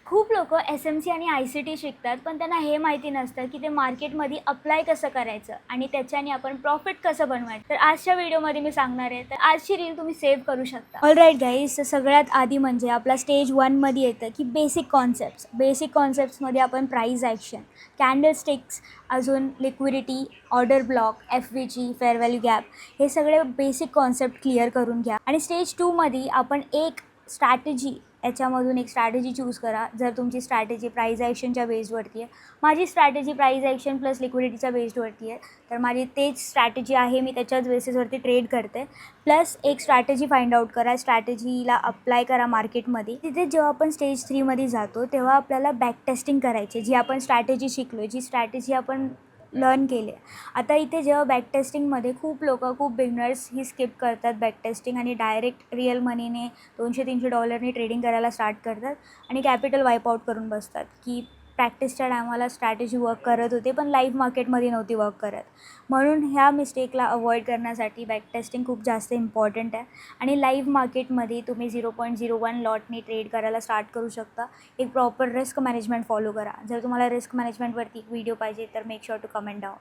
खूप लोकं एस-एम-सी आणि आय-सी-टी शिकतात, पण त्यांना हे माहिती नसतं की ते मार्केटमध्ये अप्लाय कसं करायचं आणि त्याच्याने आपण प्रॉफिट कसं बनवायचं. तर आजच्या व्हिडिओमध्ये मी सांगणार आहे. तर आजची रील तुम्ही सेव्ह करू शकता. ऑलराईट गाईज, तर सगळ्यात आधी म्हणजे आपला स्टेज 1मध्ये येतं की बेसिक कॉन्सेप्ट्स. बेसिक कॉन्सेप्ट्समध्ये आपण प्राईस ॲक्शन, कॅन्डलस्टिक्स, अजून liquidity, order block, FVG, fair value gap, हे सगळे बेसिक कॉन्सेप्ट क्लिअर करून घ्या. आणि स्टेज 2मध्ये आपण एक स्ट्रॅटेजी, याच्यामधून एक स्ट्रॅटेजी चूज करा. जर तुमची स्ट्रॅटेजी प्राईस ॲक्शनच्या बेस्डवरती आहे, माझी स्ट्रॅटेजी प्राईस ॲक्शन प्लस लिक्विडिटीच्या बेस्डवरती आहे, तर माझी तेच स्ट्रॅटेजी आहे, मी त्याच्याच बेसिसवरती ट्रेड करते. प्लस एक स्ट्रॅटेजी फाइंड आउट करा, स्ट्रॅटेजीला अप्लाय करा मार्केटमध्ये. तिथे जेव्हा आपण स्टेज 3मध्ये जातो तेव्हा आपल्याला बॅक टेस्टिंग करायची, जी आपण स्ट्रॅटेजी शिकलो, जी स्ट्रॅटेजी आपण लर्न केले. आता इथे जेव्हा बॅक टेस्टिंगमध्ये खूप लोकं, खूप बिगनर्स ही स्किप करतात बॅक टेस्टिंग आणि डायरेक्ट रिअल मनीने $200-300 ट्रेडिंग करायला स्टार्ट करतात आणि कॅपिटल वाईप आउट करून बसतात की प्रॅक्टिसच्या टायमाला स्ट्रॅटेजी वर्क करत होते पण लाईव्ह मार्केटमध्ये नव्हती वर्क करत. म्हणून ह्या मिस्टेकला अवॉइड करण्यासाठी बॅक टेस्टिंग खूप जास्त इम्पॉर्टंट आहे. आणि लाईव्ह मार्केटमध्ये तुम्ही 0.01 लॉटनी ट्रेड करायला स्टार्ट करू शकता. एक प्रॉपर रिस्क मॅनेजमेंट फॉलो करा. जर तुम्हाला रिस्क मॅनेजमेंटवरती एक व्हिडिओ पाहिजे तर make sure to comment down.